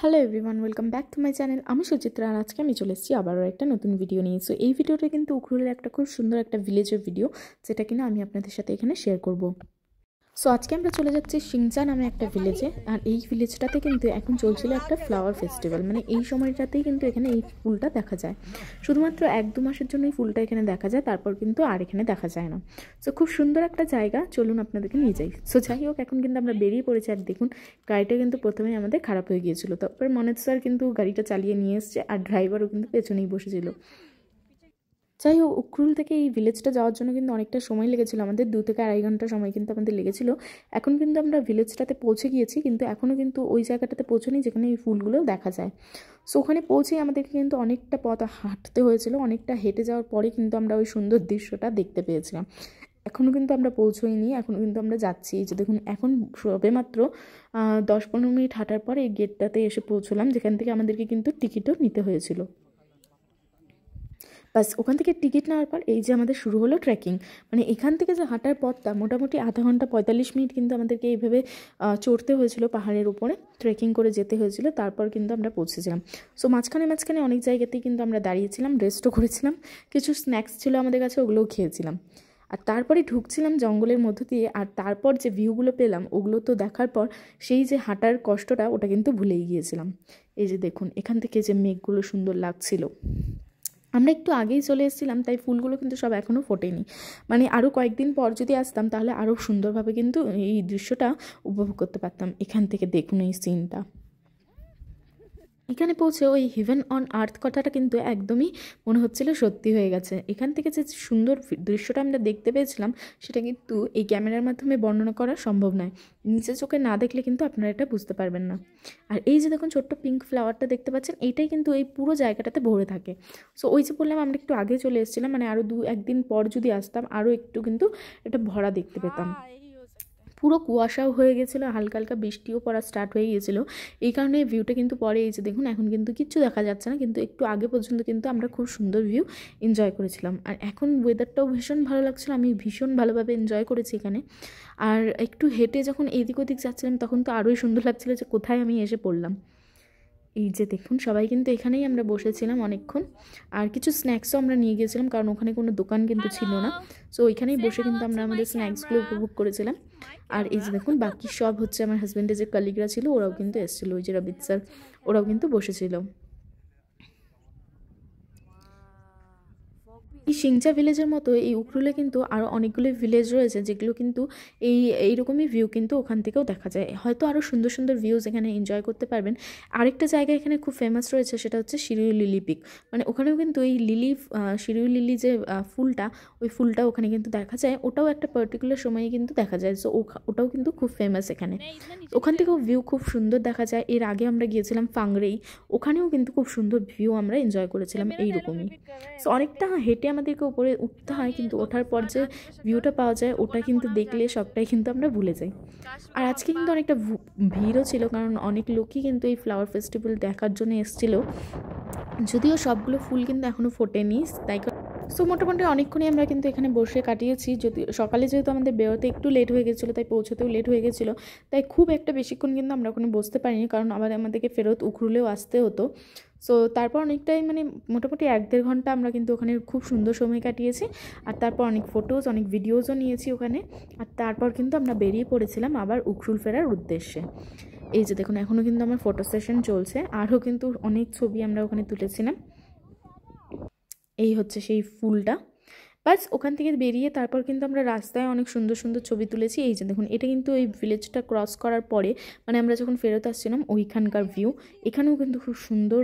Hello everyone, welcome back to my channel. আমি সুচিত্রা, আর আজকে আমি চলে এসেছি আবারও একটা নতুন ভিডিও নিয়ে। সো এই ভিডিওটা কিন্তু উখরুলের একটা খুব সুন্দর একটা ভিলেজের ভিডিও, যেটা কিনা আমি আপনাদের সাথে এখানে শেয়ার করব। সো আজকে আমরা চলে যাচ্ছি সিংচা নামে একটা ভিলেজে। আর এই ভিলেজটাতে কিন্তু এখন চলছিল একটা ফ্লাওয়ার ফেস্টিভ্যাল, মানে এই সময়টাতেই কিন্তু এখানে এই ফুলটা দেখা যায়। শুধুমাত্র 1-2 মাসের জন্য এই ফুলটা এখানে দেখা যায়, তারপর কিন্তু আর এখানে দেখা যায় না। সো খুব সুন্দর একটা জায়গা, চলুন আপনাদেরকে নিয়ে যাই। সো যাই হোক, এখন কিন্তু আমরা বেরিয়ে পড়েছি। আর দেখুন, গাড়িটা কিন্তু প্রথমেই আমাদের খারাপ হয়ে গিয়েছিল, তারপর মনোজ স্যার কিন্তু গাড়িটা চালিয়ে নিয়ে এসছে, আর ড্রাইভারও কিন্তু পেছনেই বসেছিল। যাই হোক, উখরুল থেকে এই ভিলেজটা যাওয়ার জন্য কিন্তু অনেকটা সময় লেগেছিল, আমাদের 2 থেকে 2.5 ঘন্টা সময় কিন্তু আমাদের লেগেছিল। এখন কিন্তু আমরা ভিলেজটাতে পৌঁছে গিয়েছি, কিন্তু এখনও কিন্তু ওই জায়গাটাতে পৌঁছানি যেখানে এই ফুলগুলো দেখা যায়। সো ওখানে পৌঁছেই আমাদেরকে কিন্তু অনেকটা পথ হাঁটতে হয়েছিল। অনেকটা হেঁটে যাওয়ার পরে কিন্তু আমরা ওই সুন্দর দৃশ্যটা দেখতে পেয়েছিলাম। এখনও কিন্তু আমরা পৌঁছোইনি, এখনও কিন্তু আমরা যাচ্ছি। এই যে দেখুন, এখন সবেমাত্র 10-15 মিনিট হাঁটার পর এই গেটটাতে এসে পৌঁছলাম, যেখান থেকে আমাদেরকে কিন্তু টিকিটও নিতে হয়েছিল। বাস ওখান থেকে টিকিট নেওয়ার পর এই যে আমাদের শুরু হলো ট্রেকিং। মানে এখান থেকে যে হাঁটার পথটা মোটামুটি আধা ঘন্টা 45 মিনিট কিন্তু আমাদেরকে এইভাবে চড়তে হয়েছিল, পাহাড়ের উপরে ট্রেকিং করে যেতে হয়েছিল, তারপর কিন্তু আমরা পৌঁছেছিলাম। সো মাঝখানে অনেক জায়গাতেই কিন্তু আমরা দাঁড়িয়েছিলাম, রেস্টও করেছিলাম, কিছু স্ন্যাক্স ছিল আমাদের কাছে, ওগুলোও খেয়েছিলাম। আর তারপরে ঢুকছিলাম জঙ্গলের মধ্য দিয়ে, আর তারপর যে ভিউগুলো পেলাম ওগুলো তো দেখার পর সেই যে হাঁটার কষ্টটা ওটা কিন্তু ভুলেই গিয়েছিলাম। এই যে দেখুন, এখান থেকে যে মেঘগুলো সুন্দর লাগছিল। আমরা একটু আগেই চলে এসেছিলাম, তাই ফুলগুলো কিন্তু সব এখনও ফোটেনি। মানে আরও কয়েকদিন পর যদি আসতাম তাহলে আরও সুন্দরভাবে কিন্তু এই দৃশ্যটা উপভোগ করতে পারতাম। এখান থেকে দেখুন এই সিনটা। এখানে পৌঁছে ওই হেভেন অন আর্থ কথাটা কিন্তু একদমই মনে হচ্ছিল সত্যি হয়ে গেছে। এখান থেকে যে সুন্দর দৃশ্যটা আমরা দেখতে পেয়েছিলাম সেটা কিন্তু এই ক্যামেরার মাধ্যমে বর্ণনা করা সম্ভব নয়। নিচে চোখে না দেখলে কিন্তু আপনারা এটা বুঝতে পারবেন না। আর এই যে দেখুন ছোট্ট পিঙ্ক ফ্লাওয়ারটা দেখতে পাচ্ছেন, এইটাই কিন্তু এই পুরো জায়গাটাতে ভরে থাকে। সো ওই যে বললাম আমরা একটু আগে চলে এসেছিলাম, মানে আরও 2-1 দিন পর যদি আসতাম আরও একটু কিন্তু এটা ভরা দেখতে পেতাম। পুরো কুয়াশাও হয়ে গেছিলো, হালকা হালকা বৃষ্টিও পড়া স্টার্ট হয়ে গিয়েছিলো। এই কারণে ভিউটা কিন্তু পরে এই যে দেখুন এখন কিন্তু কিচ্ছু দেখা যাচ্ছে না, কিন্তু একটু আগে পর্যন্ত কিন্তু আমরা খুব সুন্দর ভিউ এনজয় করেছিলাম। আর এখন ওয়েদারটাও ভীষণ ভালো লাগছিলো, আমি ভীষণ ভালোভাবে এনজয় করেছি এখানে। আর একটু হেঁটে যখন এদিক ওদিক যাচ্ছিলাম তখন তো আরোই সুন্দর লাগছিলো যে কোথায় আমি এসে পড়লাম। এই যে দেখুন, সবাই কিন্তু এখানেই আমরা বসেছিলাম অনেকক্ষণ। আর কিছু স্ন্যাক্সও আমরা নিয়ে গিয়েছিলাম, কারণ ওখানে কোনো দোকান কিন্তু ছিল না। সো ওইখানেই বসে কিন্তু আমরা আমাদের স্ন্যাক্সগুলো উপভোগ করেছিলাম। আর এই যে দেখুন, বাকি সব হচ্ছে আমার হাজব্যান্ডের যে কলিগরা ছিল ওরাও কিন্তু এসেছিলো, ওই যে রবিত স্যার ওরাও কিন্তু বসেছিল। এই সিংচা ভিলেজের মতো এই উখরুলে কিন্তু আরও অনেকগুলো ভিলেজ রয়েছে, যেগুলো কিন্তু এইরকমই ভিউ কিন্তু ওখান থেকেও দেখা যায়। হয়তো আরও সুন্দর সুন্দর ভিউজ এখানে এনজয় করতে পারবেন। আরেকটা জায়গা এখানে খুব ফেমাস রয়েছে, সেটা হচ্ছে শিরুই লিলি পিক। মানে ওখানেও কিন্তু এই শিরুই লিলি যে ফুলটা, ওই ফুলটা ওখানে কিন্তু দেখা যায়। ওটাও একটা পার্টিকুলার সময়ে কিন্তু দেখা যায়। সো ওটাও কিন্তু খুব ফেমাস এখানে। ওখান থেকেও ভিউ খুব সুন্দর দেখা যায়। এর আগে আমরা গিয়েছিলাম ফাংরেই, ওখানেও কিন্তু খুব সুন্দর ভিউ আমরা এনজয় করেছিলাম এইরকমই। সো অনেকটা হেঁটে আমাদেরকে উপরে উঠতে হয়, কিন্তু ওঠার পর যে ভিউটা পাওয়া যায় ওটা কিন্তু দেখলে সবটাই কিন্তু আমরা ভুলে যাই। আর আজকে কিন্তু অনেকটা ভিড়ও ছিল, কারণ অনেক লোকই কিন্তু এই ফ্লাওয়ার ফেস্টিভ্যাল দেখার জন্য এসেছিলো। যদিও সবগুলো ফুল কিন্তু এখনও ফোটেনি, তাই সো মোটামুটি অনেকক্ষণই আমরা কিন্তু এখানে বসে কাটিয়েছি। যদি সকালে যেহেতু আমাদের বেরোতে একটু লেট হয়ে গেছিলো, তাই পৌঁছতেও লেট হয়ে গেছিলো, তাই খুব একটা বেশিক্ষণ কিন্তু আমরা ওখানে বসতে পারিনি, কারণ আবার আমাদেরকে ফেরত উখরুলেও আসতে হতো। সো তারপর অনেকটাই মানে মোটামুটি 1-1.5 ঘন্টা আমরা কিন্তু ওখানে খুব সুন্দর সময় কাটিয়েছি। আর তারপর অনেক ফটোজ অনেক ভিডিওজও নিয়েছি ওখানে। আর তারপর কিন্তু আমরা বেরিয়ে পড়েছিলাম আবার উখরুল ফেরার উদ্দেশ্যে। এই যে দেখুন, এখনও কিন্তু আমার ফটো সেশন চলছে, আরও কিন্তু অনেক ছবি আমরা ওখানে তুলেছিলাম। এই হচ্ছে সেই ফুলটা। বাস ওখান থেকে বেরিয়ে তারপর কিন্তু আমরা রাস্তায় অনেক সুন্দর সুন্দর ছবি তুলেছি। এই যে দেখুন, এটা কিন্তু এই ভিলেজটা ক্রস করার পরে, মানে আমরা যখন ফেরত আসছিলাম ওইখানকার ভিউ। এখানেও কিন্তু খুব সুন্দর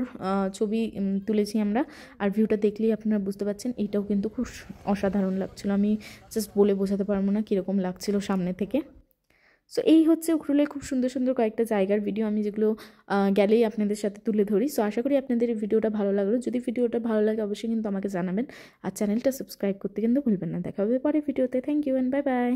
ছবি তুলেছি আমরা। আর ভিউটা দেখলেই আপনারা বুঝতে পারছেন, এইটাও কিন্তু খুব অসাধারণ লাগছিলো। আমি জাস্ট বলে বোঝাতে পারবো না কীরকম লাগছিল সামনে থেকে। সো এই হচ্ছে উখরুলে খুব সুন্দর সুন্দর কয়েকটা জায়গার ভিডিও, আমি যেগুলো গেলেই আপনাদের সাথে তুলে ধরি। সো আশা করি আপনাদের এই ভিডিওটা ভালো লাগলো। যদি ভিডিওটা ভালো লাগে অবশ্যই কিন্তু আমাকে জানাবেন, আর চ্যানেলটা সাবস্ক্রাইব করতে কিন্তু ভুলবেন না। দেখা হবে পরে ভিডিওতে। Thank you and bye by.